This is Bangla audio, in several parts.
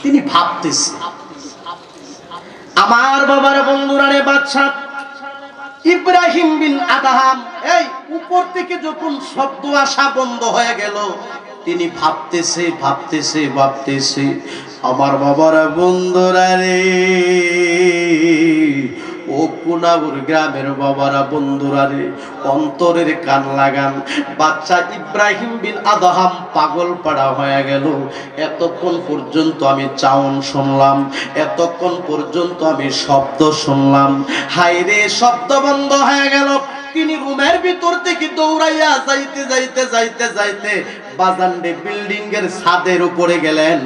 তিনি ভাবতেছে আমার বাবার বন্ধুরা রে বাদশা ইব্রাহিম বিন আদহাম এই উপর থেকে যখন শব্দ আসা বন্ধ হয়ে গেল তিনি ভাবতেছে ভাবতেছে ভাবতেছে আমার বাবার বন্ধুরা রে ও কুনাবুর গ্রামের বাবারা বন্ধুরা রে অন্তরের কান লাগান বাচ্চা ইব্রাহিম বিন আদহাম পাগল পাড়া হয়ে গেল এতক্ষণ পর্যন্ত আমি চাউন শুনলাম এতক্ষণ পর্যন্ত আমি শব্দ শুনলাম হায় রে শব্দ বন্ধ হয়ে গেল তিনি রুমের ভিতর থেকে দৌড়াইয়া যাইতে যাইতে যাইতে যাইতে বাজানডে বিল্ডিং এর ছাদের উপরে গেলেন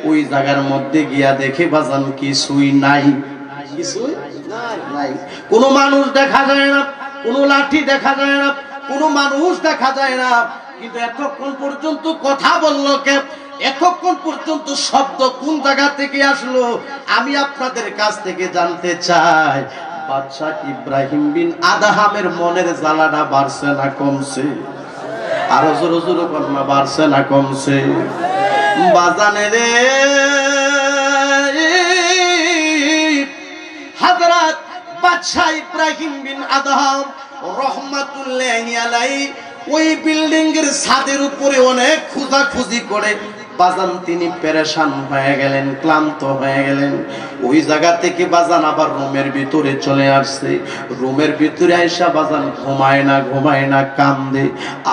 ওই জায়গার মধ্যে গিয়া দেখে বাজান কিছুই নাই কিছুই নাই কোনো মানুষ দেখা যায় না কোনো লাঠি দেখা যায় না কোনো মানুষ দেখা যায় না কিন্তু এতক্ষণ পর্যন্ত কথা বললো কে এতক্ষণ পর্যন্ত শব্দ কোন জায়গা থেকে আসলো আমি আপনাদের কাছ থেকে জানতে চাই বাদশা ইব্রাহিম বিন আদহামের মনের জ্বালাটা বাড়ছে না কমছে আরো জোরে জোরে কন্যা বাড়ছে না কমছে বাজানে রে হযরত বাদশা ইব্রাহিম বিন আদহাম রাহমাতুল্লাহি আলাইহি ওই বিল্ডিং এর ছাদের উপরে অনেক খোঁজাখুঁজি করে বাজান তিনি পেরেশান হয়ে গেলেন ক্লান্ত হয়ে গেলেন ওই জায়গা থেকে বাজান আবার রুমের ভিতরে চলে আসছে রুমের ভিতরে আইসা বাজান ঘুমায় না কান্দে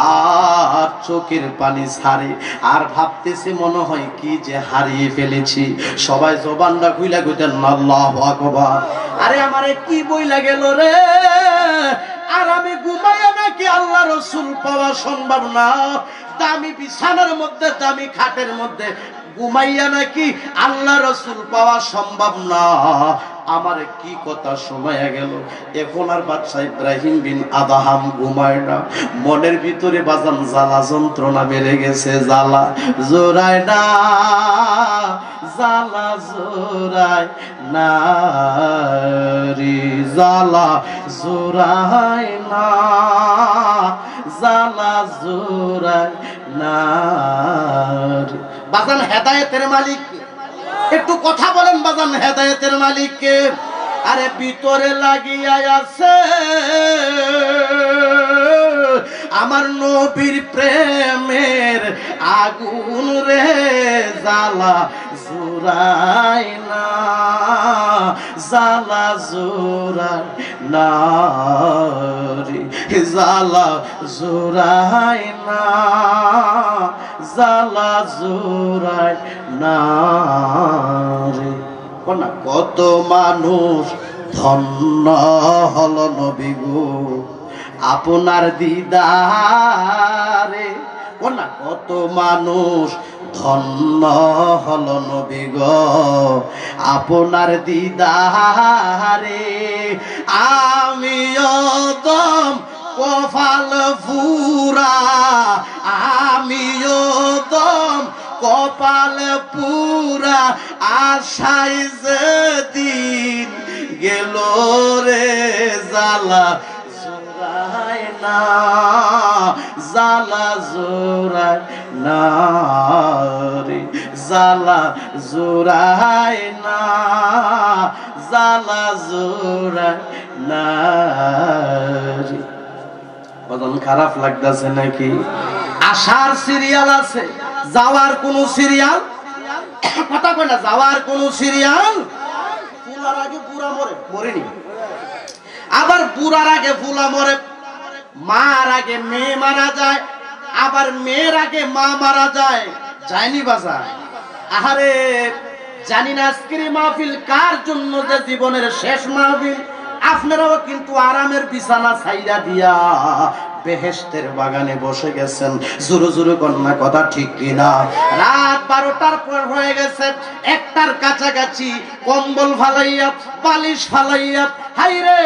আর চোখের পানি ছাড়ে আর ভাবতেছে মনে হয় কি যে হারিয়ে ফেলেছি সবাই জবানটা খুইলা কইতেন আল্লাহু আকবার আরে আমারে কি বইলা গেল রে আর আমি ঘুমাইয়া নাকি আল্লাহ রাসূল পাওয়া সম্ভব না দামি বিছানার মধ্যে দামি খাটের মধ্যে ঘুমাইয়া নাকি আল্লাহ রাসূল পাওয়া সম্ভব না আমার কি কথা শোনায়া গেল এখন আর বাদশা ইব্রাহিম বিন আদহাম ঘুমায় না মনের ভিতরে বাজান জ্বালা যন্ত্রণা বেড়ে গেছে জ্বালা জোড়ায় না জ্বালা জোড়ায় না রে জ্বালা জোড়ায় না জ্বালা জোড়ায় না রে বাজান হেদায়েতের মালিক একটু কথা বলেন বাজান হেদায়েতের মালিক কে আরে ভিতরে লাগিয়া আছে আমার নবীর প্রেমের আগুন রে জ্বালা জোড়ায় না জ্বালা জোড়ায় না রে জ্বালা জোড়ায় না জ্বালা জোড়ায় না রে কত মানুষ ধন্য হল নবী গো আপনার দিদারে কত মানুষ ধন্য হল নবী গো আপনার দিদারে আমিও দম কপাল পুরা আমিও দম কপাল পুরা আশায় যেদিন গেল রে জ্বালা জোড়ায় না জ্বালা জোড়ায় না রে জ্বালা জোড়ায় না জ্বালা জোড়ায় না রে বদন খারাপ লাগতেছে নাকি আশার সিরিয়াল আছে যাওয়ার কোন সিরিয়াল কথা কয় না যাওয়ার কোন সিরিয়াল ফুলার আগে বুড়া মরে মরেনি আবার বুড়ার আগে ফুলা মরে মার আগে মেয়ে মারা যায় আবার মেয়ের আগে মা মারা যায় যায়নি বাজার আহারে জানি না আজকের মাহফিল কার জন্য যে জীবনের শেষ মাহফিল আপনারাও কিন্তু আরামের বিছানা ছাইরা দিয়া বেহেশতের বাগানে বসে গেছেন জোরে জোরে কন্যা কথা ঠিক কিনা রাত 12টার পর হয়ে গেছে একটার কাছাকাছি কম্বল ফালাইয়া বালিশ ফালাইয়া হাইরে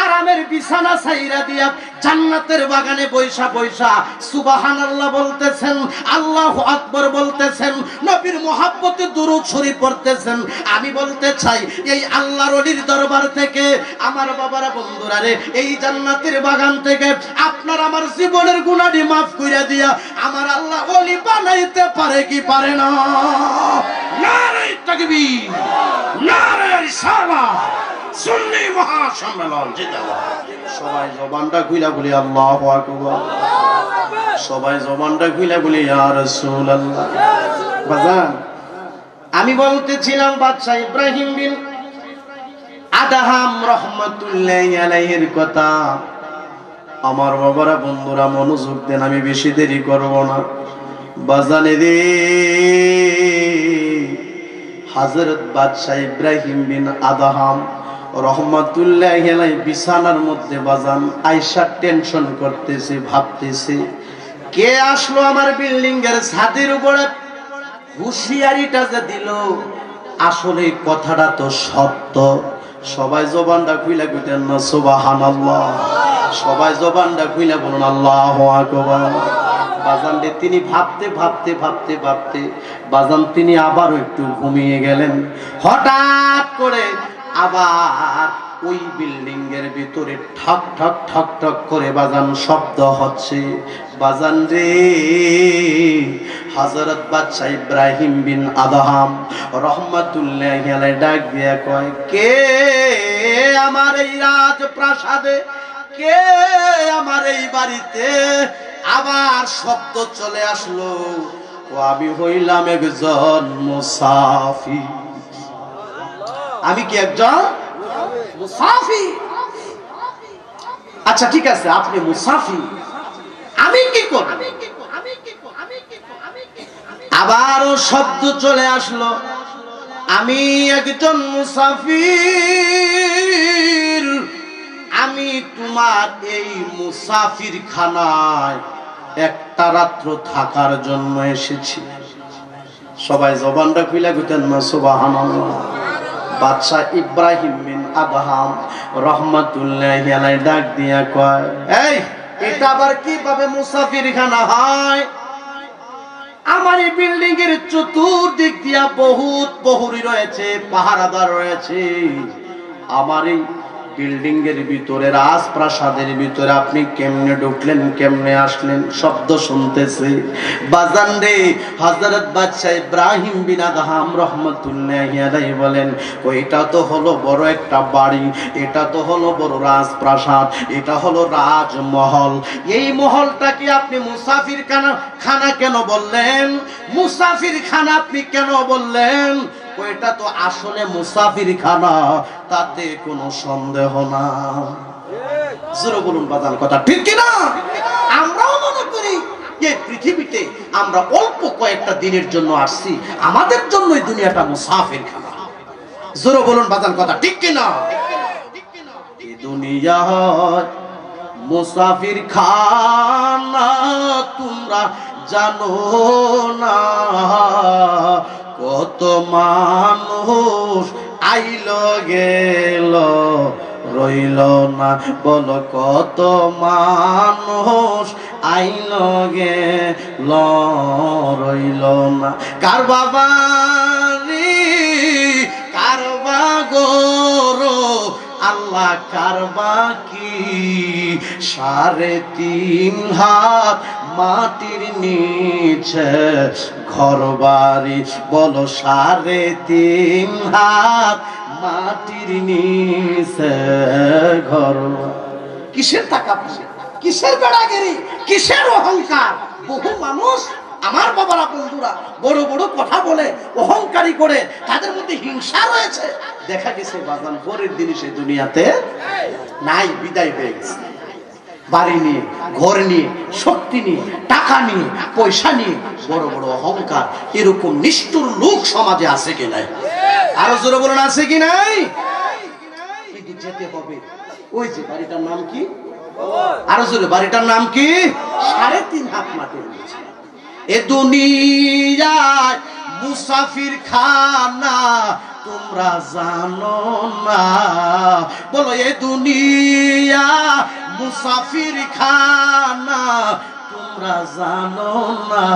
আরামের বিছানা ছাইরা দিয়া জান্নাতের বাগানে বৈশা বৈশা সুবহানাল্লাহ বলতেছেন আল্লাহু আকবার বলতেছেন নবীর মহব্বতে দুরূদ শরীফ পড়তেছেন আমি বলতে চাই এই আল্লাহর ওলির দরবার থেকে আমার বাবারা বন্ধুরা রে এই জান্নাতের বাগান থেকে আপনার আমার জীবনের গুনাহটি maaf কইরা দিয়া আমার আল্লাহ ওলি বানাইতে পারে কি পারে না নারে তাকবীর তাকবীর, নারে রিসালাত, সুন্নি মহাসম্মেলন জিন্দাবাদ। সবাই জবানটা খুইলা বলি আল্লাহু আকবার, সবাই জবানটা খুইলা বলি ইয়া রাসূলুল্লাহ। বাজান, আমি বলতেছিলাম বাদশা ইব্রাহিম বিন আদহাম রহমাতুল্লাহি আলাইহির কথা। আমার বাবারা, বন্ধুরা, মনোযোগ দেন, আমি বেশি দেরি করব না। বাজানে রে, হযরত বাদশা ইব্রাহিম বিন আদহাম রহমাতুল্লাহি আলাইহি বিছানার মধ্যে বাজান আয়েশা টেনশন করতেছে, ভাবতেছে কে আসলো আমার বিল্ডিং এর ছাদের উপরে। হুঁশিয়ারিটা যে দিল, আসলে কথাটা তো সত্য। সবাই জবানটা খুইলা কইতেন না সুবহানাল্লাহ, সবাই জবানটা খুইলা বলুন আল্লাহু আকবার। বাজান রে, তিনি ভাবতে ভাবতে ভাবতে ভাবতে বাজান তিনি আবারও একটু ঘুমিয়ে গেলেন। হঠাৎ করে আবার ওই বিল্ডিং এর ভিতরে ঠক ঠক ঠক ঠক করে বাজান শব্দ হচ্ছে। বাজান রে, হযরত বাদশা ইব্রাহিম বিন আদহাম রহমাতুল্লাহি আলাইহি ডাক দিয়া কয়, কে আমার এই রাজপ্রাসাদে, কে আমার এই বাড়িতে আবার শব্দ চলে আসলো? ও আমি হইলাম একজন মুসাফির। আমি কি একজন মুসাফির? আচ্ছা ঠিক আছে, আপনি মুসাফির, আমি কি করব? আবারও শব্দ চলে আসলো, আমি একজন মুসাফির, আমি তোমার এই মুসাফির খানায় একটা রাত্র থাকার জন্য এসেছি। সবাই জবানটা খুলে কইতেন না সুবহানাল্লাহ। বাদশা ইব্রাহিম বিন আদহাম রহমাতুল্লাহি আলাইহি ডাক দিয়া কয়, এই এটা আবার কিভাবে মুসাফিরখানা হয়? আমার এই বিল্ডিং এর চতুর্দিক দিয়া বহুত প্রহরী রয়েছে, পাহারাদার রয়েছে। আমার এই বিল্ডিং এর ভিতরে, রাজপ্রাসাদের ভিতরে আপনি কেমনে ঢুকলেন, কেমনে আসলেন? শব্দ শুনতেছে। বাজান রে, হযরত বাদশা ইব্রাহিম বিন আদহাম রহমাতুল্লাহি আলাইহি বলেন, এটা তো হলো বড় একটা বাড়ি, এটা তো হলো বড় রাজপ্রাসাদ, এটা হলো রাজমহল। এই মহলটাকে আপনি মুসাফির খানা কেন বললেন? মুসাফির খানা আপনি কেন বললেন? এটা তো আসলে মুসাফির খানা, তাতে কোনো সন্দেহ না। জোরে বলুন বাজান, কথা ঠিক কি না? আমরাও মনে করি এই পৃথিবীতে আমরা অল্প কয়েকটা দিনের জন্য আসছি, আমাদের জন্য এই দুনিয়াটা মুসাফির খানা। জোরে বলুন বাজান, কথা ঠিক কি না? এই দুনিয়া মুসাফির খানা, তোমরা জানো না কত মানুষ আইলো গেল রইল না। বলো কত মানুষ আইলো গেল রইল না। কার বাবা রে, কার বাগরো আল্লাহ, কার বাকি 3.5 হাত মাটির নিচে ঘর বাড়ি। বলো 3.5 হাত মাটির নিচে ঘর। কিসের টাকা, কিসের বেড়াগিরি, কিসের অহংকার? বহু মানুষ, আমার বাবারা, বন্ধুরা, বড় বড় কথা বলে, অহংকারী করে, তাদের মধ্যে হিংসা রয়েছে। দেখা গেছে বাজান পরের দিন সে দুনিয়াতে নাই, বিদায় হয়ে গেছে। বাড়ি নিয়ে, ঘর নিয়ে, শক্তি নিয়ে, টাকা নিয়ে, পয়সা নিয়ে, বড় বড় অহংকার। এরকম নিষ্ঠুর লোক সমাজে আছে কি নাই? আরো জোরে বলুন, আছে কি নাই? কিন্তু যেতে হবে। ওই যে বাড়িটার নাম কি? আরো জোরে, বাড়িটার নাম কি? 3.5 হাত মাটির নিচে। এ দুনিয়ায় মুসাফির খানা তোমরা জানো না। বলো এ দুনিয়া মুসাফির খানা তোমরা জানো না।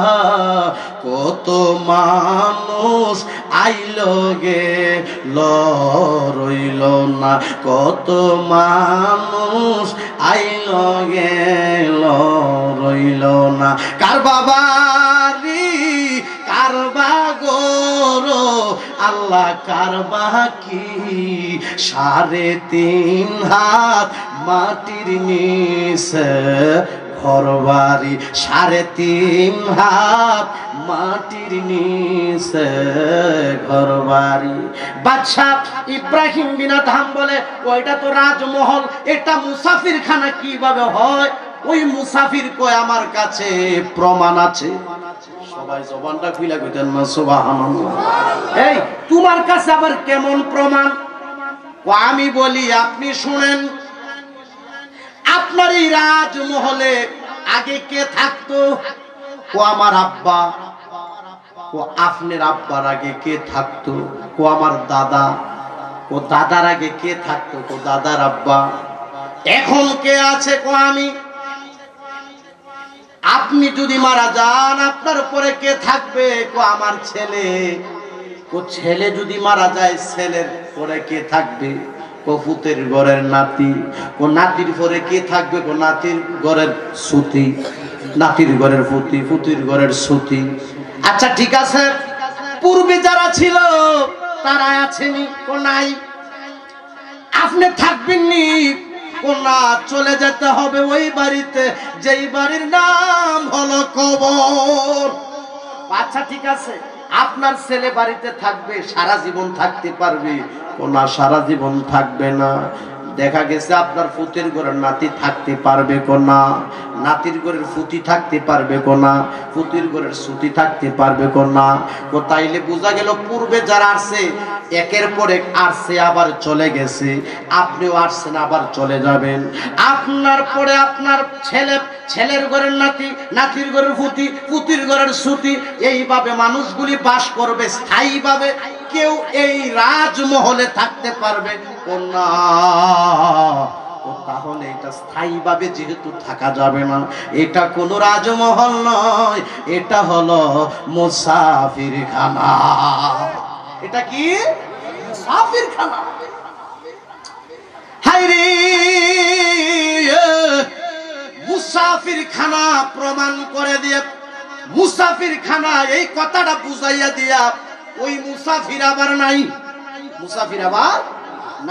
কত মানুষ আইলো গেল রইল না। কত মানুষ আইলো গেল রইল না। কার বাবা রে, কার বাগরো আল্লাহ কার বাকি 3.5 হাত মাটির নিচে ঘরবাড়ি 3.5 হাত মাটির নিচে ঘরবাড়ি। বাদশাহ ইব্রাহিম বিন আদহাম বলে ওইটা তো রাজমহল, এটা মুসাফিরখানা কিভাবে হয়? ওই মুসাফির কয় আমার কাছে প্রমাণ আছে। সবাই জবানটা খুলে কইতেন না সুবহানাল্লাহ। এই তোমার কাছে আবার কেমন প্রমাণ? আমি বলি আপনি শুনেন, আপনার এই রাজমহলে আগে কে থাকতো? ও আমার আব্বা। ও আপনার আব্বার আগে কে থাকতো? ও আমার দাদা। ও দাদার আগে কে থাকতো? ও দাদার আব্বা। এখন কে আছে? কো আমি। আপনি যদি মারা যান আপনার পরে কে থাকবে? কো আমার ছেলে। ও ছেলে যদি মারা যায় ছেলের পরে কে থাকবে? কপুতের ঘরের নাতি। ও নাতির পরে কে থাকবে? কো নাতির ঘরের সুতি। নাতির ঘরের পুতি, পুতির ঘরের সুতি। আচ্ছা ঠিক আছে, পূর্বে যারা ছিল তারা আছেনি? কো নাই। আপনি থাকবেননি? কো না, চলে যেতে হবে ওই বাড়িতে যেই বাড়ির নাম হলো কবর। আচ্ছা ঠিক আছে, আপনার ছেলে বাড়িতে থাকবে, সারা জীবন থাকতে পারবে? ও না, সারা জীবন থাকবে না। দেখা গেছে আপনার পুতির ঘরের নাতি থাকতে পারবে? কো না। নাতির ঘরের পুতি থাকতে পারবে? কো না। পুতির ঘরের সুতি থাকতে পারবে? কো না। ও তাইলে বোঝা গেল পূর্বে যারা আসছে একের পর এক আসছে আবার চলে গেছে, আপনিও আসছেন আবার চলে যাবেন। আপনার পরে আপনার ছেলে, ছেলের ঘরের নাতি, নাতির ঘরের পুতি, পুতির ঘরের সুতি, এইভাবে মানুষগুলি বাস করবে স্থায়ীভাবে। কেউ এই রাজমহলে থাকতে পারবে না। তাহলে এটা স্থায়ীভাবে যেহেতু থাকা যাবে না, এটা কোনো রাজমহল নয়, এটা হলো মুসাফিরখানা। এটা কি? মুসাফিরখানা। হায়রে মুসাফিরখানা প্রমাণ করে দিয়ে, মুসাফিরখানা এই কথাটা বুঝাইয়া দিয়া ওই মুসাফির আবার নাই। মুসাফির আবার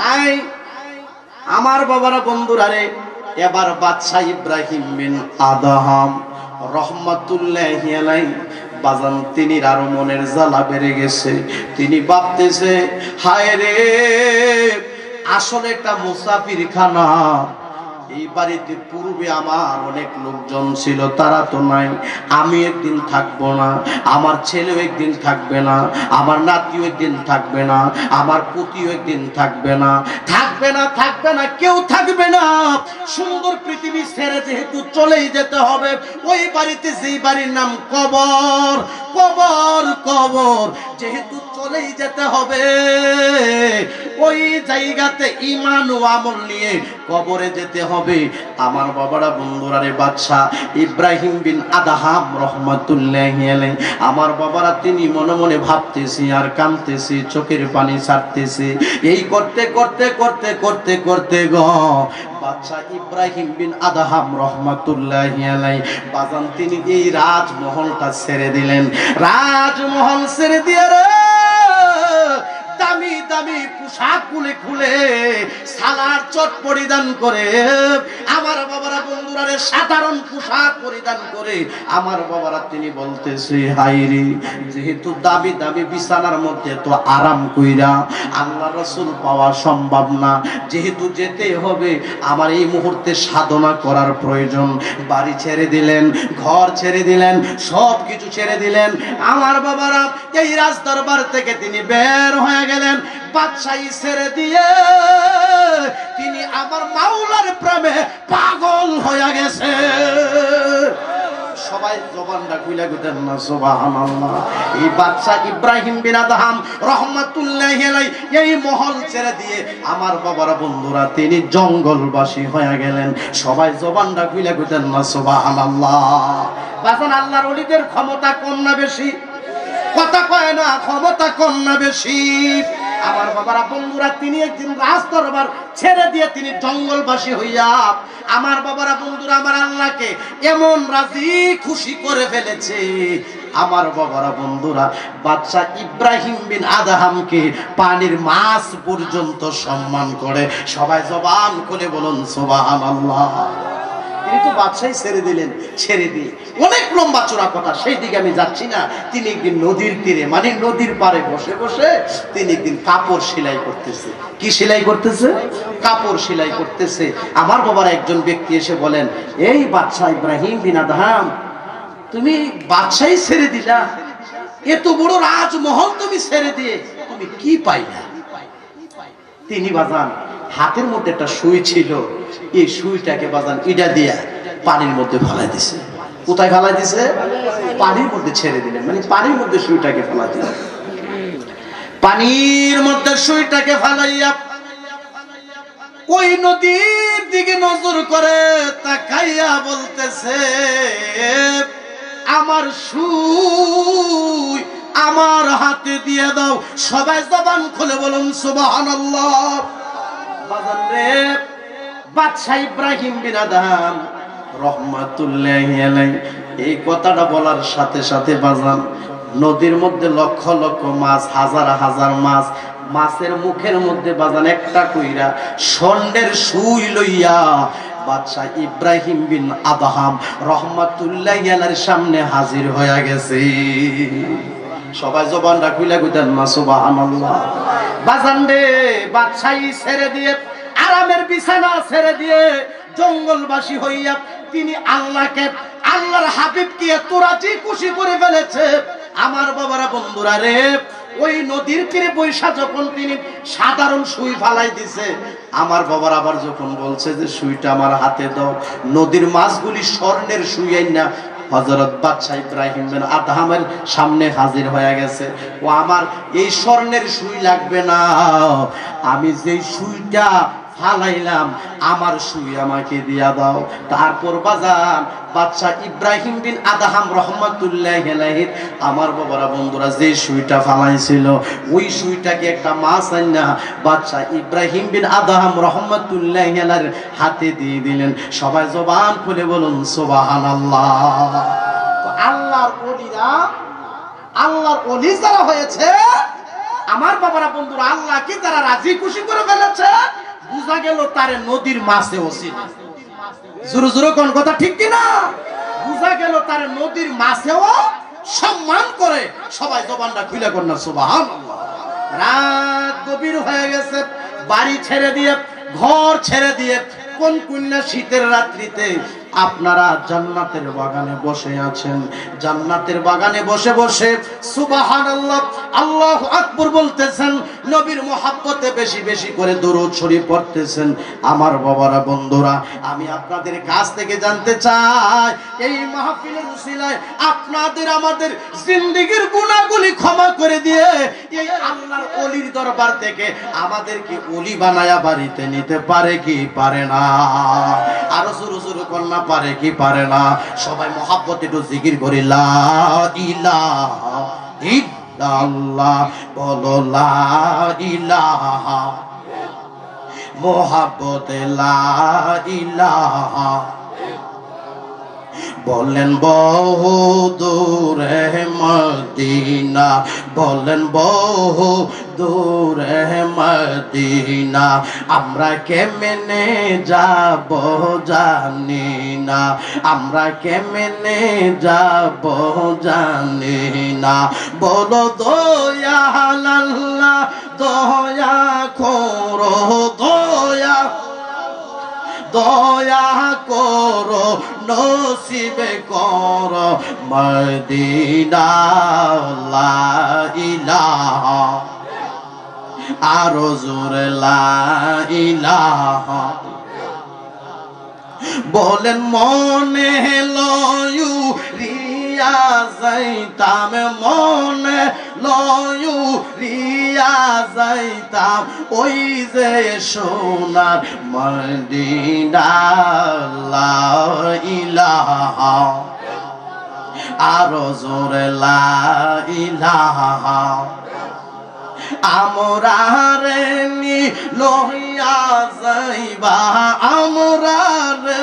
নাই। আমার বাবারা বন্ধুরা রে, এবার বাদশাহ ইব্রাহিম বিন আদহাম রহমাতুল্লাহি আলাইহি বাজান, তিনি আরো মনের জ্বালা বেড়ে গেছে। তিনি ভাবতেছে হায় রে, আসলে একটা মুসাফিরখানা। এই বাড়িতে পূর্বে আমার অনেক লোকজন ছিল, তারা তো নাই। আমি একদিন থাকবো না, আমার ছেলেও একদিন থাকবে না, আমার নাতিও একদিন থাকবে না, আমার পুতিও একদিন থাকবে না। থাকবে না, থাকবে না, কেউ থাকবে না। সুন্দর পৃথিবী ছেড়ে যেহেতু চলেই যেতে হবে, ওই বাড়িতে যেই বাড়ির নাম কবর, কবর, কবর, যেহেতু চলেই যেতে হবে, ওই জায়গাতে ঈমান ও আমল নিয়ে কবরে যেতে হবে। আমার বাবারা বন্ধুরা রে, বাদশাহ ইব্রাহিম বিন আদহাম রহমাতুল্লাহি আলাইহি, আমার বাবারা তিনি মনে মনে ভাবতেছি আর কাঁদতেছি, চোখের পানি ছাড়তেছি। এই করতে করতে করতে করতে করতে গো বাদশাহ ইব্রাহিম বিন আদহাম রহমাতুল্লাহি আলাইহি বাজান, তিনি এই রাজমহলটা ছেড়ে দিলেন। রাজমহল ছেড়ে দিয়ে রে দামি দামি পোশাক খুলে খুলে সালার চট পরিধান করে, আমার বাবারা বন্ধুরা রে সাধারণ পোশাক পরিধান করে আমার বাবারা তিনি বলতেছে হায়রে, যেহেতু দামি দামি বিছানার মধ্যে তো আরাম কইরা আল্লাহ রাসূল পাওয়া সম্ভব না, যেহেতু যেতে হবে আমার এই মুহূর্তে সাধনা করার প্রয়োজন। বাড়ি ছেড়ে দিলেন, ঘর ছেড়ে দিলেন, সব কিছু ছেড়ে দিলেন। আমার বাবারা এই রাজদরবার থেকে তিনি বের হয়ে গেলেন। বাদশাহী ছেড়ে দিয়ে তিনি আমার মাওলার প্রেমে পাগল হয়ে গেছে। সবাই জবানটা খুলে গুতেন না সুবহানাল্লাহ। এই বাদশাহ ইব্রাহিম বিন আদহাম রহমাতুল্লাহি আলাইহি এই মহল ছেড়ে দিয়ে আমার বাবারা বন্ধুরা তিনি জঙ্গলবাসী হয়ে গেলেন। সবাই জবানটা খুলে গুতেন না সুবহানাল্লাহ। বাজান, আল্লাহর ওলিদের ক্ষমতা কম না বেশি? কথা কয় না, ক্ষমতা কম না বেশি? আমার বাবারা বন্ধুরা তিনি একদিন রাজদরবার ছেড়ে দিয়ে তিনি জঙ্গলবাসী হইয়া আমার বাবারা বন্ধুরা আমার আল্লাহকে এমন রাজি খুশি করে ফেলেছে, আমার বাবারা বন্ধুরা বাদশা ইব্রাহিম বিন আদহামকে পানির মাছ পর্যন্ত সম্মান করে। সবাই জবান খুলে বলুন সুবহানাল্লাহ। তিনি তো বাদশাই ছেড়ে দিলেন, ছেড়ে দিয়ে অনেক লম্বা চূড়া কথা, সেই দিকে আমি যাচ্ছি না। তিনি একদিন নদীর তীরে মানে নদীর পাড়ে বসে বসে তিনি একদিন কাপড় সেলাই করতেছে। কি সেলাই করতেছে? কাপড় সেলাই করতেছে। আমার বাবার একজন ব্যক্তি এসে বলেন, এই বাদশা ইব্রাহিম বিন আদহাম, তুমি বাদশাই ছেড়ে দিলা, এত বড় রাজমহল তুমি ছেড়ে দিয়ে তুমি কি পাইলা? তিনি বাজান হাতের মধ্যে একটা সুই ছিল, এই সুইটাকে বাজান ইটা দিয়া পানির মধ্যে ফেলাই দিছে। কোথায় ফেলাই দিছে? পানির মধ্যে ছেড়ে দিলেন, মানে পানির মধ্যে সুইটাকে ফেলাই দিলেন। পানির মধ্যে সুইটাকে ফেলাইয়া ওই নদীর দিকে নজর করে তাকাইয়া বলতেছে, আমার সুই আমার হাতে দিয়ে দাও। সবাই জবান খুলে বলুন সুবহানাল্লাহ। বাজান রে, বাদশা ইব্রাহিম বিন আদহাম রহমাতুল্লাহি আলাইহি এই কথাটা বলার সাথে সাথে বাজান নদীর মধ্যে লক্ষ লক্ষ মাছ, হাজার হাজার মাছ, মাছের মুখের মধ্যে বাজান একটা কইরা স্বর্ণের সুই লইয়া বাদশা ইব্রাহিম বিন আদহাম রহমাতুল্লাহি আলাইহির সামনে হাজির হয়ে গেছে। সবাই জবানটা খুলে কইতেন না সুবহানাল্লাহ। বাজান রে, বাদশাহী ছেড়ে দিয়ে, আরামের বিছানা ছেড়ে দিয়ে জঙ্গলবাসী হইয়া তিনি আল্লাহকে, আল্লাহর হাবিবকে এত রাজি খুশি করে ফেলেছে। আমার বাবারা বন্ধুরা রে, ওই নদীর তীরে বৈশা যখন তিনি সাধারণ সুই ফালাই দিছে, আমার বাবার আবার যখন বলছে যে সুইটা আমার হাতে দাও, নদীর মাছগুলি স্বর্ণের সুই আইনা হযরত বাদশা ইব্রাহিম বিন আদহামের সামনে হাজির হয়ে গেছে। ও আমার এই স্বর্ণের সুই লাগবে না, আমি যেই সুইটা ফালাইলাম আমার সুই আমাকে দিয়া দাও। তারপর বাজান বাদশা ইব্রাহিম বিন আদহাম রহমাতুল্লাহি আলাইহি আমার বাবারা বন্ধুরা যে সুইটা ফালাইছিল ওই সুইটাকে একটা মাছ আইনা বাদশা ইব্রাহিম বিন আদহাম রহমাতুল্লাহি আলাইহির হাতে দিয়ে দিলেন। সবাই জবান খুলে বলুন সুবহানাল্লাহ। তো আল্লাহর ওলিরা, আল্লাহর ওলি যারা হয়েছে আমার বাবারা বন্ধুরা, আল্লাহকে যারা রাজি খুশি করে ফেলেছে, বুঝা গেল তারে নদীর মাছে ওসিল। জোরে জোরে কোন কথা ঠিক কিনা? বুঝা গেল তারে নদীর মাছেও সম্মান করে। সবাই জবানটা খুলে কোন না সুবহানাল্লাহ। রাত গভীর হয়ে গেছে, বাড়ি ছেড়ে দিয়ে, ঘর ছেড়ে দিয়ে, কোন কন্যা শীতের রাত্রিতে আপনারা জান্নাতের বাগানে বসে আছেন। জান্নাতের বাগানে বসে বসে সুবহানাল্লাহ, আল্লাহু আকবার বলতেছেন, নবীর মুহাব্বতে বেশি বেশি করে দরুদ শরীফ পড়তেছেন। আমার বাবারা বন্ধুরা, আমি আপনাদের কাছ থেকে জানতে চাই, এই মাহফিলের উসিলায় আপনাদের আমাদের জিন্দেগীর গুনাহগুলি ক্ষমা করে দিয়ে এই আল্লাহর ওলির দরবার থেকে আমাদেরকে ওলি বানায়া বাড়িতে নিতে পারে কি পারে না? আরো জোরে জোরে কন্যা পারে কি পারে না? সবাই মহাব্বতে একটু জিকির করি, লা ইলাহা ইল্লাল্লাহ, বলো লা ইলাহা, মহাব্বতে লা ইলাহা। বলেন বহু দূরে মদিনা, বলেন বহু দূরে মদিনা, আমরা কেমনে যাব জানি না, আমরা কেমনে যাব জানি না। বলো দয়াল আল্লাহ, দয়া করো, দয়া দয়া করো, নসিবে করো মদিনা, লা ইলাহা, আরো জোরে লা ইলাহা। বলেন মনে লয়ু রিয়া যাইতাম, মনে লয়ু রিয়া যাইতাম, ওই যে সোনার মদিনা, লা ইলাহা, আরো জোরে লা ইলাহা। আমরা রে লইয়া যাইবা, আমরা রে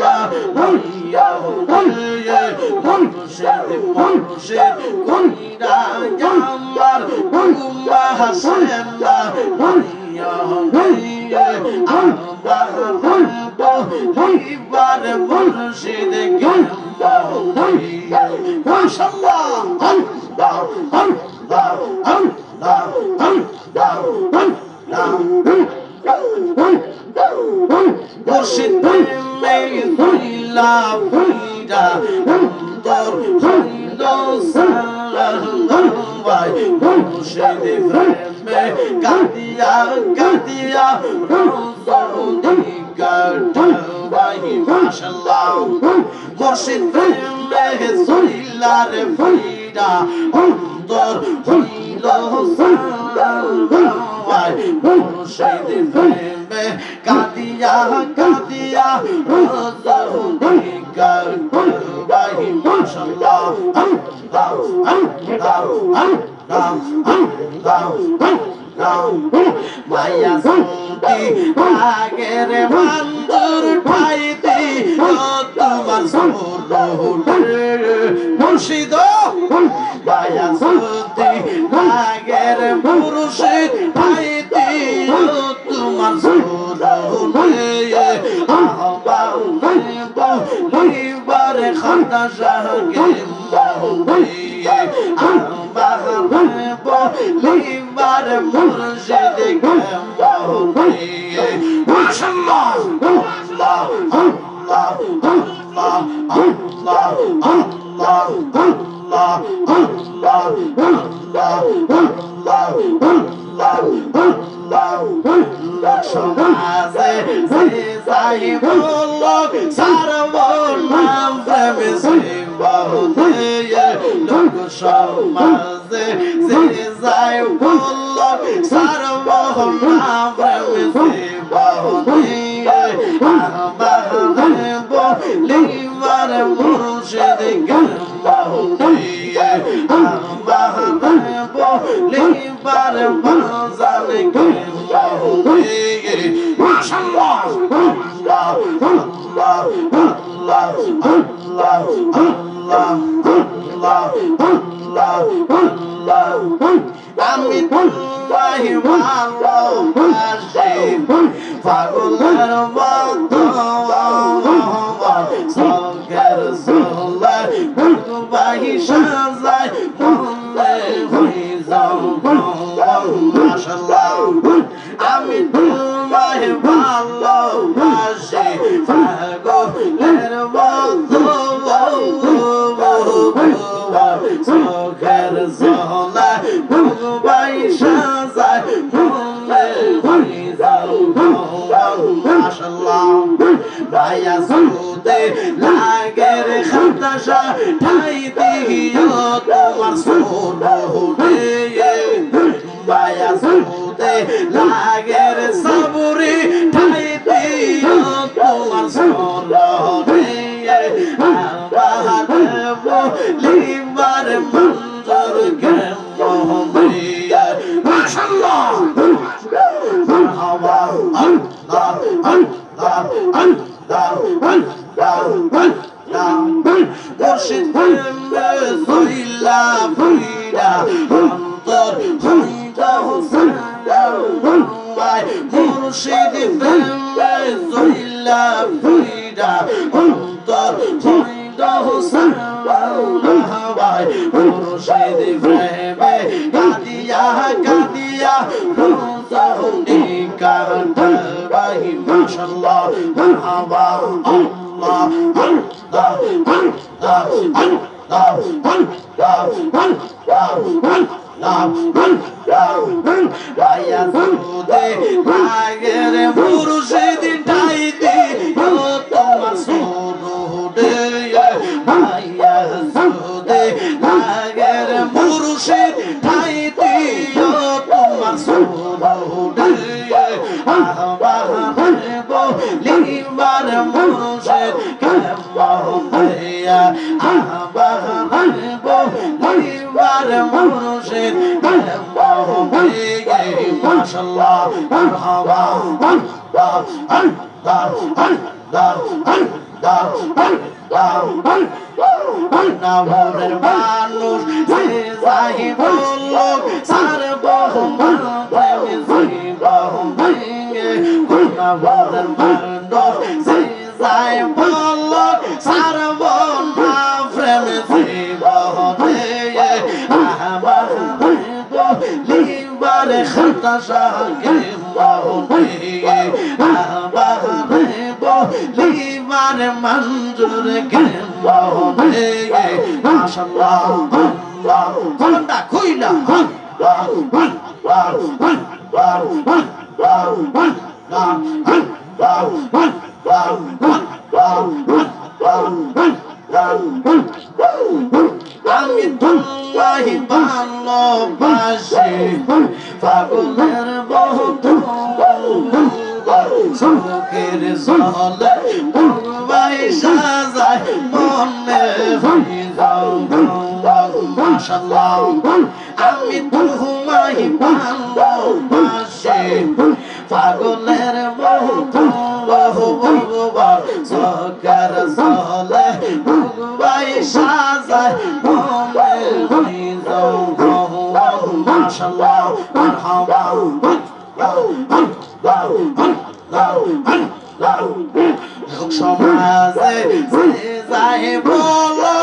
মুর্শিদ কইরা আমার গুমা হাসেনা আমার মুর্শিদ মাশাআল্লাহ আল্লাহ আল্লাহ আল্লাহ মুর্শিদ প্রেমে হইলা ফিরা অন্তর হইল সালামাই মুর্শিদ প্রেমে কাঁদিয়া কাঁদিয়া রোজনি কাটাই মাশাআল্লাহ মুর্শিদ প্রেমে হইলা রে ফিরা অন্তর হইল সালামাই মুর্শিদ প্রেমে কাঁদিয়া কাঁদিয়া রোজনি কাটাই মাশাআল্লাহ আল্লাহ আল্লাহ আল্লাহ মায়া সুতি আগের বান্দর ঠাইতে তোমার মুর্শিদ মায়া সুতি আগের মুর্শিদ ঠাইতে তোমার লিবারে খান্দা শাহকে লিবার মুর্শিদ মাশাআল্লাহ আল্লাহ আল্লাহ আল্লাহ আল্লাহ আল্লাহ আল্লাহ আল্লাহ আল্লাহ আল্লাহ সমাজে সে যাই বললো সর্বনাম প্রেমে সে বহুতে লোক সমাজে সে যাই বললো সর্বনাম প্রেমে সে বহুতে লিবার মুর্শিদ বহুতে লিবার বাজারে মাশাআল্লাহ আল্লাহ আল্লাহ আল্লাহ আল্লাহ আল্লাহ আল্লাহ আল্লাহ আমি তোমায় ভালোবাসি পাগলের মতো সখের সোলার ভালোবাসি সাজায় মনে হয়ে যাও মাশাআল্লাহ আমি তোমায় ভালোবাসি পাগলের মতো সখের সোলার ভালোবাসি সাজায় মনে হয়ে যাও মাশাআল্লাহ মায়া সুদে লাগের খাতাশা ঠাই দিও তোমার সোনহুদে মায়া সুদে লাগের সাবুরি ঠাই দিও তোমার সোনহুদে লিবার মঞ্জুর কে মোহাম্মদিয়া মাশাআল্লাহ আল্লাহ আল্লাহ আল্লাহ মুর্শিদ প্রেমে সইলা ফিরা অন্তর হইতা হুসাইন মুর্শিদ প্রেমে সইলা ফিরা অন্তর হইতা হুসাইন মুর্শিদ প্রেমে কাঁদিয়া কাঁদিয়া রোজনি কাটাই মাশাআল্লাহ আল্লাহ আল্লাহ আল্লাহ আল্লাহ মায়া সুদে আগের মুর্শিদ ঠাইতে তোমার সোনহুদে মায়া সুদে আগের মুর্শিদ ঠাইতে তোমার সোনহুদে লিবার মুর্শিদ মোহাম্মদিয়া লিবার মুর্শিদ মোহাম্মদিয়া মাশাআল্লাহ মারহাবা আল্লাহ আল্লাহ নগরের মানুষ যে যাই বলল সার্বভৌম প্রেমে জীবন ভেঙে নগরের মানুষ যে যাই বলল সার্বভৌম প্রেমে জীবন ভেঙে লিবারে খাতা সাগে মোহনে আবারে লিবারে মঞ্জুর কে মোহনে মাশাআল্লাহ আল্লাহ কোনটা কইলা আমি তোমায় ভালোবাসি পাগলের বন্ধু চোখের জলে তোমায় সাজায় মনে যাও মাশাআল্লাহ আমি তোমায় ভালোবাসি পাগলের বন্ধু চোখের জলে তোমায় সাজায় মনে যাও মাশাআল্লাহ মারহাবা লোক সমাজে যে যাই বলো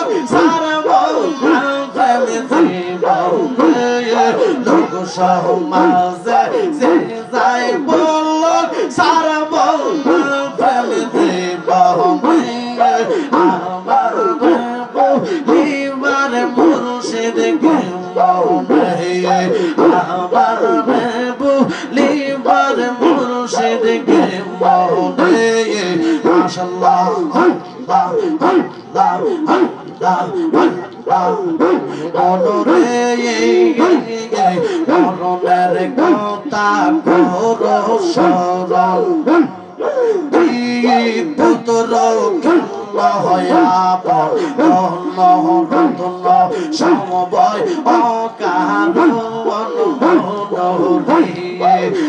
লোক সমাজে যে যাই বলো আমার লিবার মুর্শিদ কে আমার লিবার মুর্শিদ কে মাশাআল্লাহ মরণের কথা করো স্মরণ পুত্র সমবয়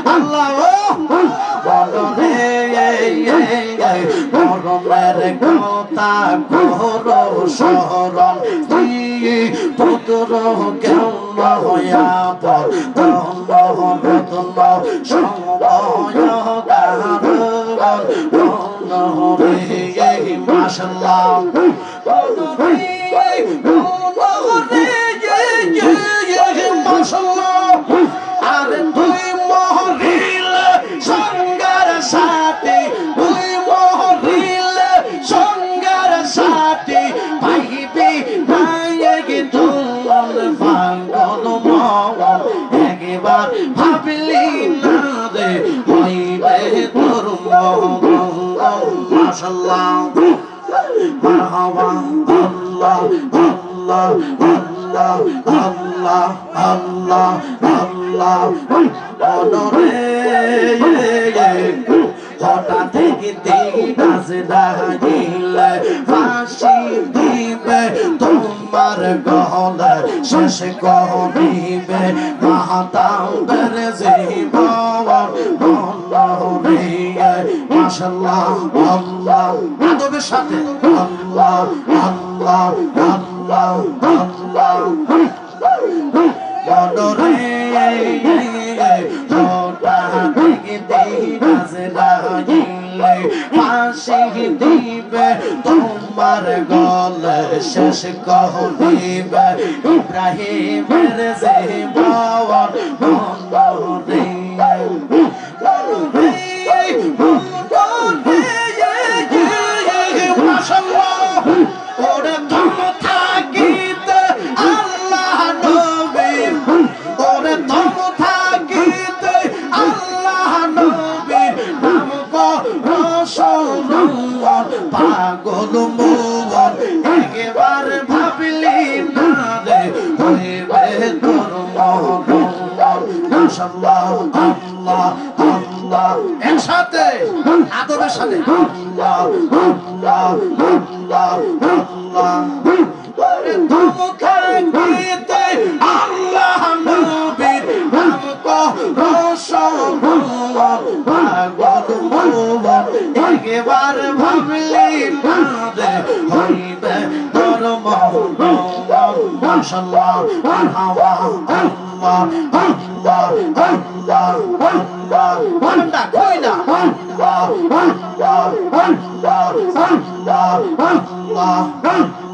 আল্লাহ মরণের কথা করো স্মরণ পুত্র কেমন হইয়া সমবয় মাশাআল্লাহ আরে তুই মহরিলে সঙ্গার সাথে তুই মহরিলে সঙ্গার সাথে পাইবি নাইগে তোর পাগল মন একবার ভাবলি না রে হইবে তোর মন মাশাআল্লাহ মারহাবা আল্লাহ আল্লাহ আল্লাহ আল্লাহ আল্লাহ আল্লাহ অনরে হঠাৎ থেকে দিনাজে লাগিলে ফাঁসি দিবে তোমার গহলে শেষ করিবে মাতাবের জীবন অনরে মাশাআল্লাহ আল্লাহ আদবের সাথে আল্লাহ আল্লাহ আল্লাহ আল্লাহ অনরে ফাঁসি দিবে তোমার গলে শেষ করিবে ইব্রাহিমের জীবন অনরে মাশাআল্লাহ ওরে ধম থাকিতে আল্লাহ নবী ওরে ধম থাকিতে আল্লাহ নবী নাম রসুল্লাহ পাগল মোহন একবার ভাবলি না রে হইবে তোর মহন মাশাআল্লাহ আল্লাহ আল্লাহ একসাথে আদবের সাথে আল্লাহ আল্লাহ আল্লাহ আল্লাহ ওরে ধম থাকিতে আল্লাহ নবীর নাম রসুল্লাহ পাগল মোহন একবার হইবে তোর মাশাআল্লাহ মারহাবা আল্লাহ আল্লাহ আল্লাহ আল্লাহ বন্দা কইনা আল্লাহ আল্লাহ আল্লাহ আল্লাহ আল্লাহ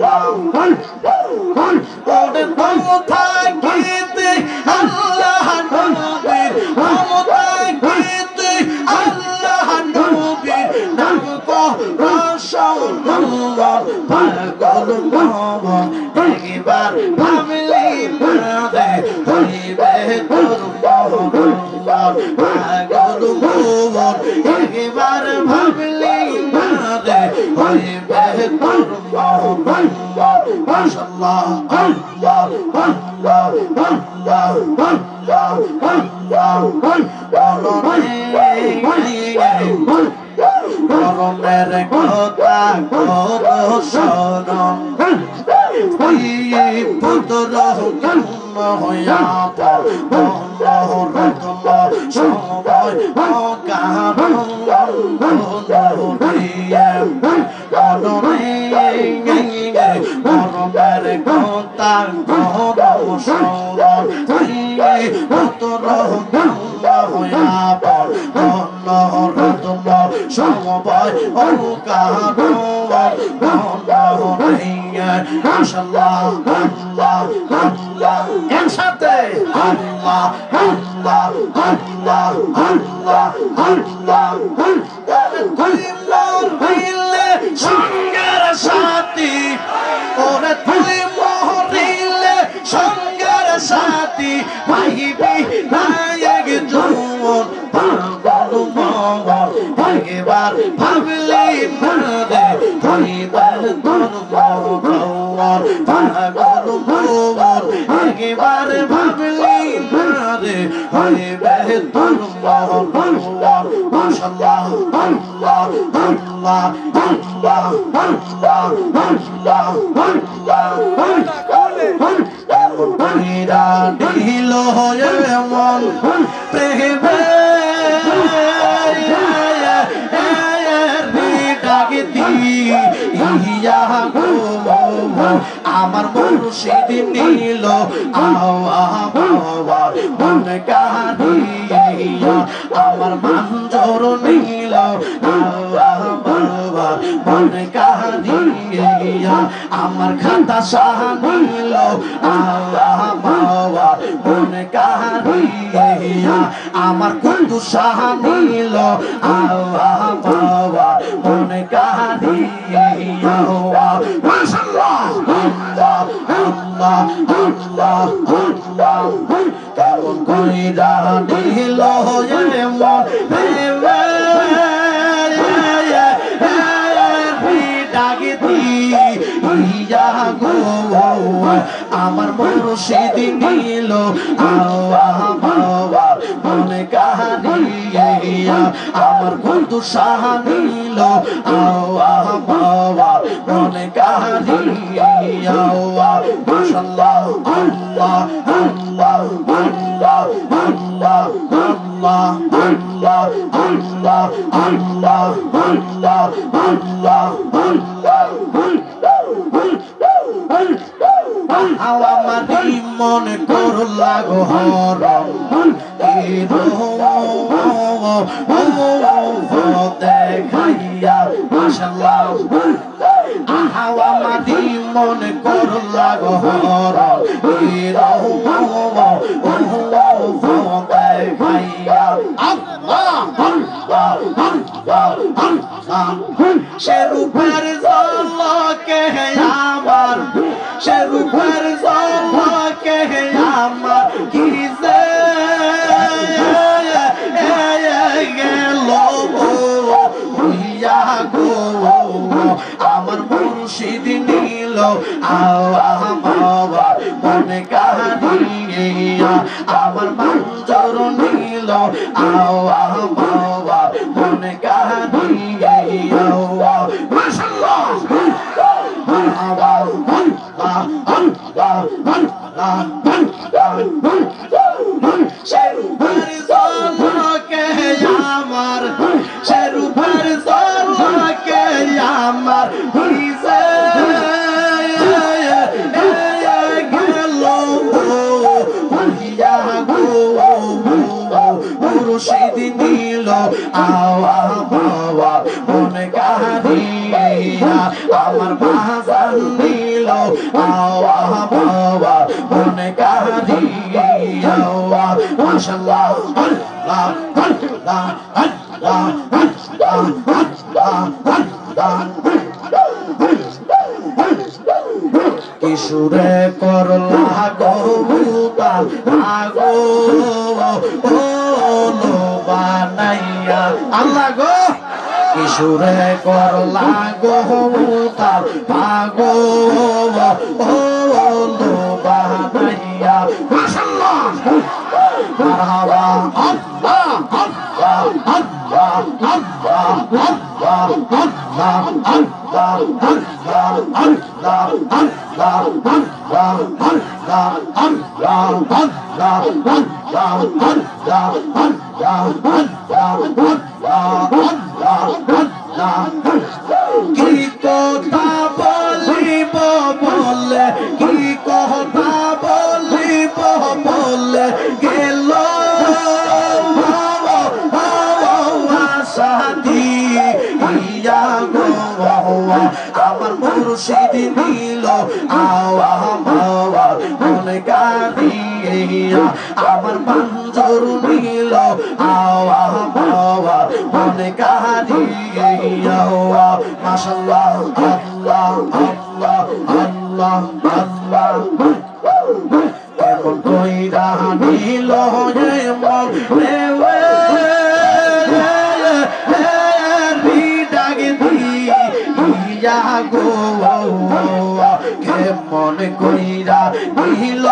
ওরে ক্ষমতা গীতে আল্লাহ নবীর ক্ষমতা গীতে আল্লাহ নবীর নাম কো রাসূলুল্লাহ পাগল বাবা একবার ভাবলি মাদে হইবে তোর মহল্লা পাগল বাবা একবার ভাবলি মাদে হইবে তোর মহল্লা মাশাআল্লাহ আল্লাহ আল্লাহ আল্লাহ আল্লাহ আল্লাহ গরমের কথা করো শরণ পুত্র হইয়া সময় গরমের কথা করো শরণ পুত্র হইয়া সময় মাশাআল্লাহ আল্লাহ আল্লাহ একসাথে আল্লাহ আল্লাহ আল্লাহ আল্লাহ আল্লাহ তুই মরিলে সঙ্গের সাথী ওরে তুই মরিলে সঙ্গের সাথী পাইবি নায়ক জীবন পাগল মন একবার ভাবলি মাদে হইবার তোর মহল্লা পাগল মন একবার ভাবলি মাদে হইবে তোর মহল্লা মাশাআল্লাহ আল্লাহ আল্লাহ আল্লাহ আল্লাহ আল্লাহ আল্লাহ দিল এমন প্রেমে আমার মুর্শিদ নীল মন কাহিয়া আমার মঞ্জুর নীল মন কাহিয়া আমার খাতা শাহ নীল মন কাহিয়া আমার কুন্দু শাহ নীল মন কাহিয়া মাশাআল্লাহ আল্লাহ আল্লাহ আল্লাহ আল্লাহ কেমন কইরা দিল এমন প্রেমে ডাকতি ইয়া গো আমার মুর্শিদ নীল মন কাহিয়া আমার বন্ধু শাহ নীল মন কাহিয়া মাশাআল্লাহ আল্লাহ আল্লাহ আল্লাহ আল্লাহ আল্লাহ আল্লাহ আল্লাহ আল্লাহ আল্লাহ আল্লাহ আমার মন করলা গো হরণ দেখাইয়া মাশাআল্লাহ আমার মন করলা গো হরণ দেখাইয়া সে রূপের ঝলকে আমার সে রূপের ঝলকে আমার কি যে গেল ভুইয়া গো আমার মুর্শিদ নীল আমার মনে কাহিয়া আমার মঞ্জুর নীল আমার মনে কাহিয়া মাশাআল্লাহ শেরুপার জলকে আমার শেরুপার জলকে আমার আমার বাজান নিল আওয়া বাবা মনে কারিয়া মাশাআল্লাহ আল্লাহ আল্লাহ আল্লাহ আল্লাহ আল্লাহ কিশোরে করলা গৌতা আগো ওলো বানাইয়া আল্লাহ গো কিশোরে করলা গৌতা আগো ওলো বানাইয়া মাশাআল্লাহ মারহাবা আল্লাহ আল্লাহ আল্লাহ আল্লাহ আল্লাহ আল্লাহ আল্লাহ আল্লাহ আল্লাহ আল্লাহ আল্লাহ আল্লাহ আল্লাহ আল্লাহ আল্লাহ আল্লাহ কি কথা বলিব বলে কি কথা বলিব বলে গেল সাথী ইয়া গো আমার মুর্শিদ নিল আওয়া মাওয়া মনে কারিয়া আমার মঞ্জুর নিল আওয়া মাওয়া মনে কারিয়া মাশাআল্লাহ আল্লাহ আল্লাহ আল্লাহ আল্লাহ কেমন কইরা নিল মন রে গো কেমন কইরা দিল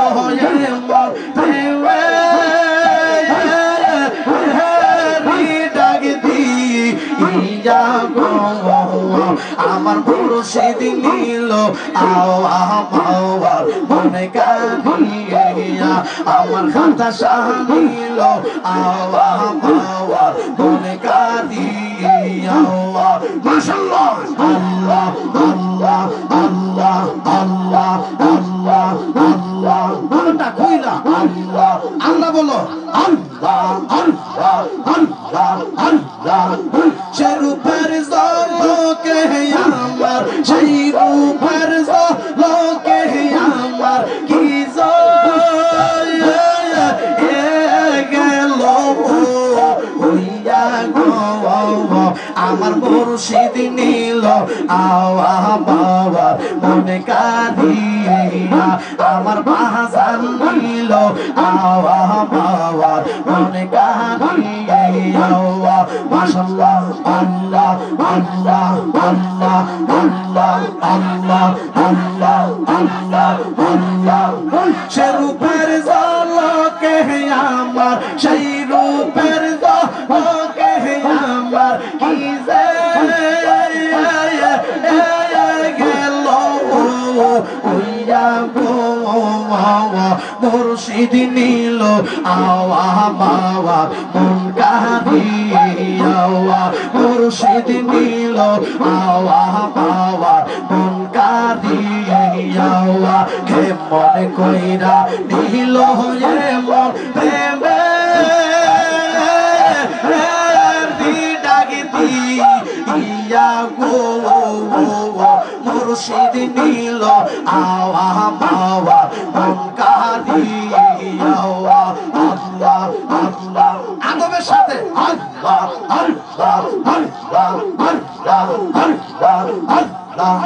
ডাক দিয়া গো আমার মুর্শিদ নিল আওয়া মাওয়া মনে কারিয়া আমার খাতা শাহ নিল আওয়া মাওয়া মনে কারিয়া মাশাআল্লাহ আল্লাহ আল্লাহ আল্লাহ আল্লাহ আল্লাহ আল্লাহ বলটা কইলা আল্লাহ আল্লাহ বলো আল্লাহ আল্লাহ আল্লাহ আল্লাহ সেই রূপের ঝলকে আমার সেই রূপের ঝলকে আমার কি গেল হইয়া গো আমার মুর্শিদ নিল আওয়া বাবা মনে কারিয়া আমার বাজান নিল আওয়া বাবা মনে কারিয়া মাশাআল্লাহ আল্লাহ আল্লাহ আল্লাহ আল্লাহ আল্লাহ আল্লাহ আল্লাহ আল্লাহ সেই রূপের ঝলকে আমার সেই রূপের ঝলকে আমার কি গেল হইয়া গো মুর্শিদ নিল আওয়া মাওয়া মন কারিয়া মুর্শিদ নিল আওয়া মাওয়া মন কারিয়া কেমন কইরা নিল মন প্রেমে ইয়া গো মুর্শিদ নিল আওয়া মাওয়া মন কারিয়া আল্লাহ আল্লাহ আদবের সাথে আল্লাহ আল্লাহ আল্লাহ আল্লাহ আল্লাহ আল্লাহ আল্লাহ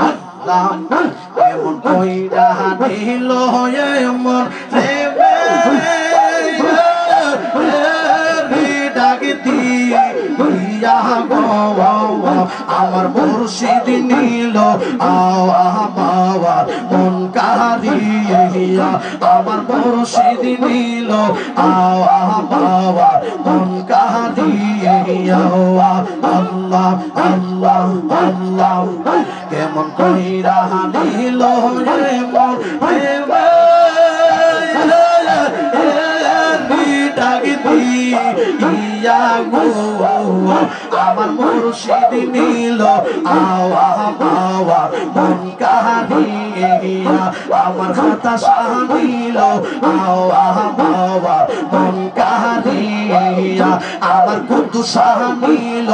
আল্লাহ এমন কইরা নিল এমন আমার মুর্শিদ নিল আওয়া মাওয়া মন কারিয়া আমার মুর্শিদ নিল আওয়া মাওয়া মন কারিয়া আল্লাহ আল্লাহ আল্লাহ কেমন কইরা নিল মন ডাক দিয়া ইয়া গো আমার মুর্শিদ নিল আওয়া পাওয়া মন কাহিয়া আমার হতাশা নিল আওয়া পাওয়া মন কাহিয়া আমার কুদুসা নিল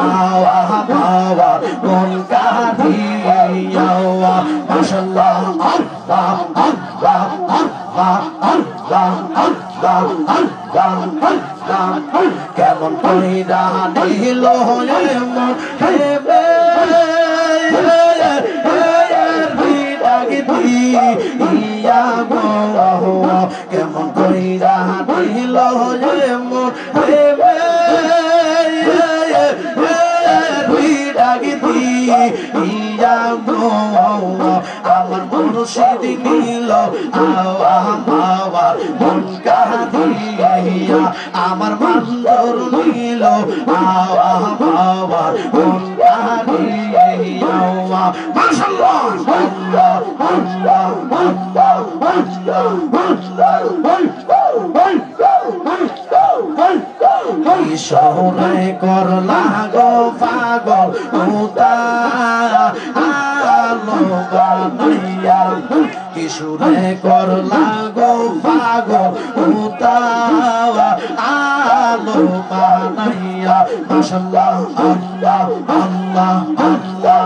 আওয়া পাওয়া মন কাহিয়া মাশাআল্লাহ আল্লাহ আল্লাহ আল্লাহ আল্লাহ আল্লাহ আল্লাহ আল্লাহ কেমন কইরা দিল মন হেবে ইয়া গো কেমন কইরা দিল মন হেবে ইয়া গো আমার মুর্শিদ নিল আওয়া পাওয়া মন কাহিয়া আমার মঞ্জুর নিল আওয়া পাওয়া মন কাহিয়া মাশাআল্লাহ আল্লাহ আল্লাহ আল্লাহ কিশোরে করলা গো পাগল উতা আলো বানাইয়া কিশোরে করলা গো পাগল উতা আলো বানাইয়া মাশাআল্লাহ আল্লাহ আল্লাহ আল্লাহ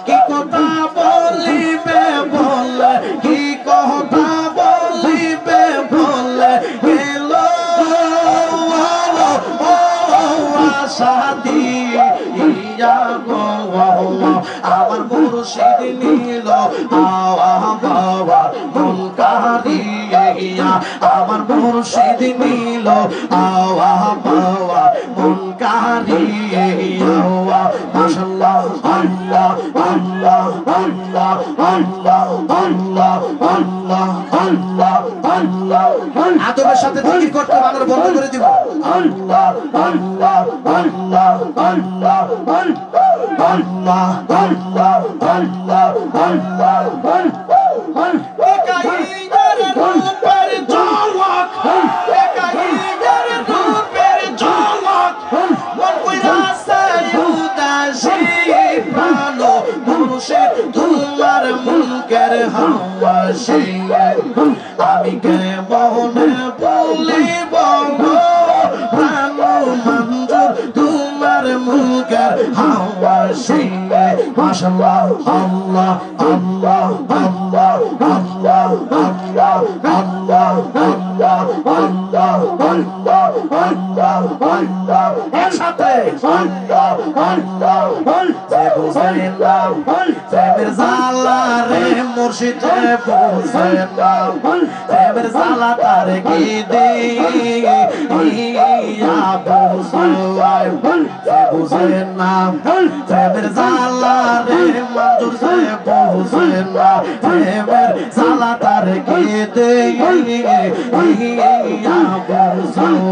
কি কথা বলিবে বলে কি কথা বলিবে বলে গেল সাথী ইয়া গো আমার মুর্শিদ নিল আওয়া পাওয়া মন কাহিয়া আমার মুর্শিদ নিল আওয়া পাওয়া মন কাহিয়া মাশাআল্লাহ আল্লাহ আল্লাহ আল্লাহ আল্লাহ আল্লাহ আল্লাহ আল্লাহ আল্লাহ আদবের সাথে জিকির করতে বাংলা বন্ধ করে দিব আল্লাহ আল্লাহ আল্লাহ আল্লাহ আল্লাহ আল্লাহ আল্লাহ আল্লাহ একাইদার রূপের ঝলক একাইদার রূপের ঝলক মন কইরাছে উদাসী প্রাণ মুর্শিদ তোমার মুখের হাওয়াসী আমি কেমন বলিব প্রাণ মঞ্জুর তোমার মুখের হাওয়াসী মাশাআল্লাহ আল্লাহ আল্লাহ আল্লাহ আল্লাহ আল্লাহ আল্লাহ আল্লাহ আল্লাহ আল্লাহ আল্লাহ আল্লাহ একসাথে আল্লাহ আল্লাহ যে বুঝাইলাম প্রেমের জালা রে মুর্শিদ বুঝাইলাম প্রেমের জালা তার কি দে ইয়া বুঝাই যে বুঝাইলাম প্রেমের জালা রে মঞ্জুর সে বুঝাইলাম প্রেমের জালা তার কি দে ইয়া বুঝাই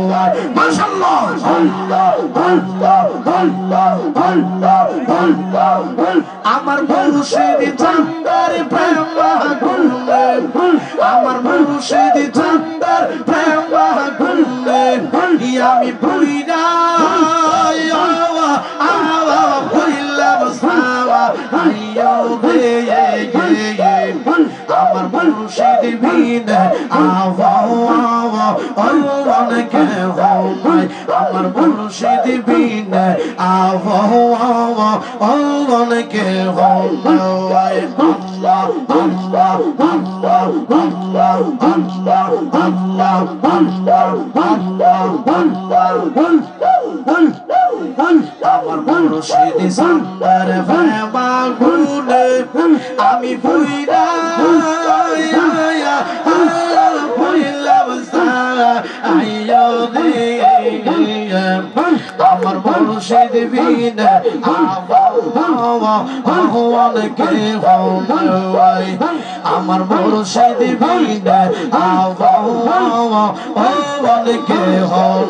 মাশাআল্লাহ আল্লাহ আল্লাহ আল্লাহ আল্লাহ আল্লাহ আমার মুর্শিদ চান্দার প্রেম গুণে আমার মুর্শিদ চান্দার প্রেম গুণে আমি ভুইরা আওয়া ভুইলাম সাওয়া আইয়ো রে আমার মুর্শিদ বিনে আওয়া অনেকে হয় আমার মুর্শিদ বিনে আওয়া অনেকে হয় আল্লাহ আল্লাহ আল্লাহ আল্লাহ আল্লাহ আল্লাহ আল্লাহ আল্লাহ আমার মুর্শিদ সান্দার ভাবা গুনে আমি ভুইরা ভুইলাম সারা আইয়ো রে আমার মুর্শিদ বিনে অনেকে হয় আমার মুর্শিদ বিনে অনেকে হয়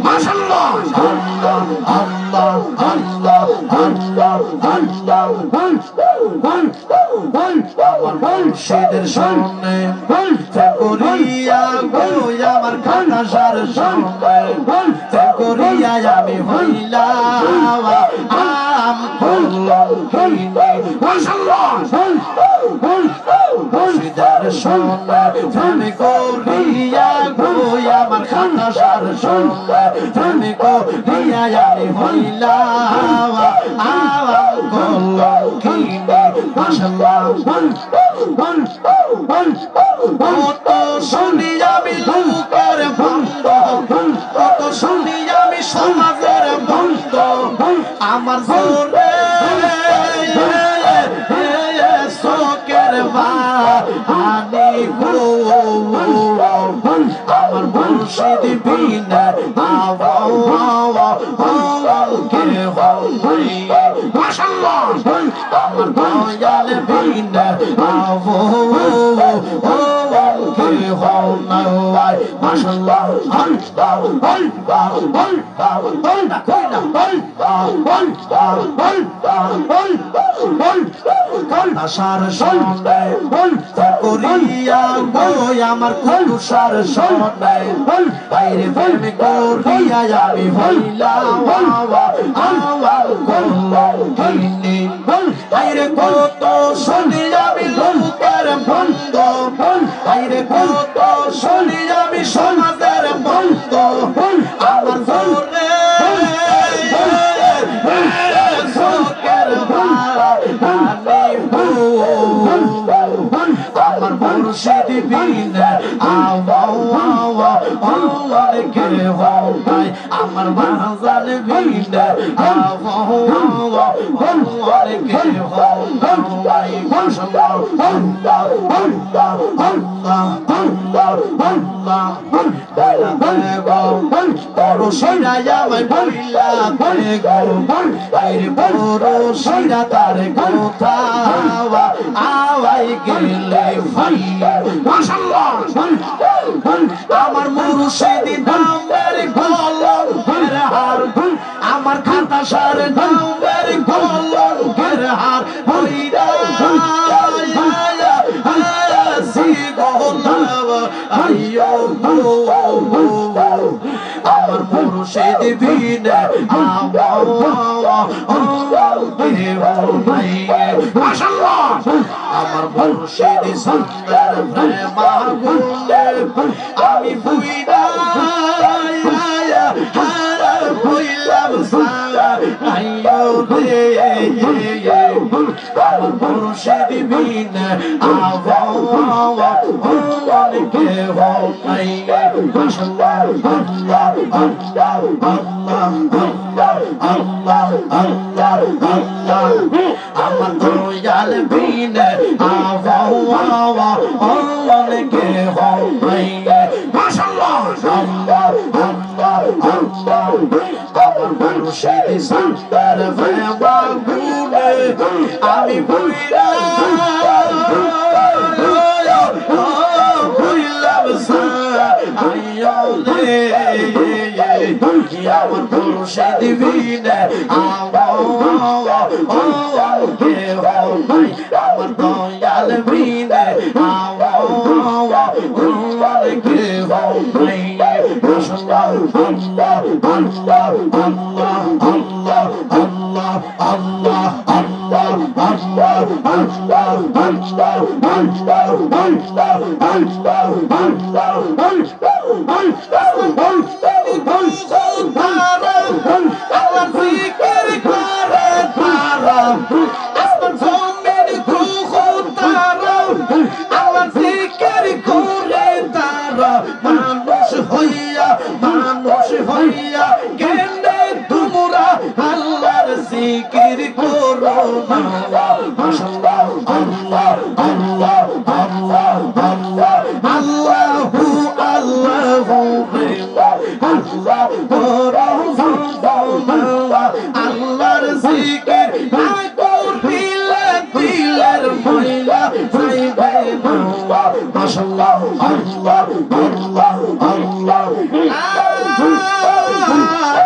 মাশাআল্লাহ আল্লাহ আল্লাহ আল্লাহ আল্লাহ আল্লাহ আমার মুর্শিদের সামনে করিয়া গো আমার খানাসার সামনে করিয়া আমি হইলাম আম কলঙ্কিনী মাশাআল্লাহ মুর্শিদের শোনে তুমি করিয়া গো আমার খাতা সার শোনে তুমি করিয়া আমি হইলাম আম কলঙ্কিনী মাশাআল্লাহ কত শুনি আমি লোকের বন্ধ কত শুনি আমি সমাজের বন্ধ আমার জোরে শোকের বাণী গো আমার মুর্শিদ বিনা কে মাশাআল্লাহ আমার দয়াল বিনা কে হও না মাশাআল্লাহ আশার শোনে করিয়া গো আমার কুলুসার শোনে বাইরে প্রেম করিয়া আমি হইলাম আমার কলঙ্কিনী বাইরে কত শুনি আমি লোকের বন্ধ বাইরে কত শুনি আমি সমাজের বন্ধ আমার জোরে শোকের বাণী আমার মুর্শিদ বিনা কে হও নাই আমার বাজান বিনা কে হও নাই মাশাআল্লাহ আল্লাহ আল্লাহ আল্লাহ আল্লাহ আল্লাহ বইলা দেগো পরশিরা আমায় বইলা দেগো আইরে পরশিরা তার কথা আওয়াই গেলে ভাই মাশাআল্লাহ আমার মুর্শিদ নামের কলঙ্কের হার আমার খাতা সার নামের কলঙ্কের হার হইরা আমার মুর্শিদ বিনা মাশাআল্লাহ আমার মুর্শিদ সুন্দর প্রেমাগুনে আমি বুইরা হইলাম সারা আইয়ো রে আমার মুর্শিদ বিনা কে হও নাই মাশাআল্লাহ আল্লাহ আল্লাহ আল্লাহ আল্লাহ আল্লাহ আল্লাহ আমার দয়াল বিনা কে হও নাই মাশাআল্লাহ আল্লাহ আল্লাহ আল্লাহ আমার মুর্শিদ সুন্দর প্রেমাগুনে আমি বুইরা আমার মুর্শিদ বিনা কে হও নাই আমার দয়াল বিনা কে হও নাই মাশাআল্লাহ আল্লাহ আল্লাহ আল্লাহ আল্লাহ আল্লাহ আল্লাহ আল্লাহ আল্লাহ আল্লাহ আল্লাহ আল্লাহ আল্লাহ আল্লাহ আল্লাহ জিকির করে তারা আসমান জমিন গ্রহ তারা আল্লাহ জিকির করে তারা মানুষ হইয়া কেনে তোমরা আল্লাহর জিকির করো না মাশাআল্লাহ আল্লাহ আল্লাহ আল্লাহ আল্লাহ আল্লাহু আল্লাহু আল্লাহ আল্লাহর জিকির দিলের ময়লা যাইবে না মাশাআল্লাহ আল্লাহ আল্লাহ আল্লাহ লা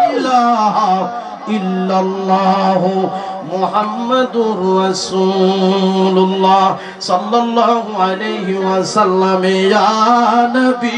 ইলাহা ইল্লাল্লাহ মুহাম্মাদুর রাসূলুল্লাহ সাল্লাল্লাহু আলাইহি ওয়াসাল্লাম ইয়া নবী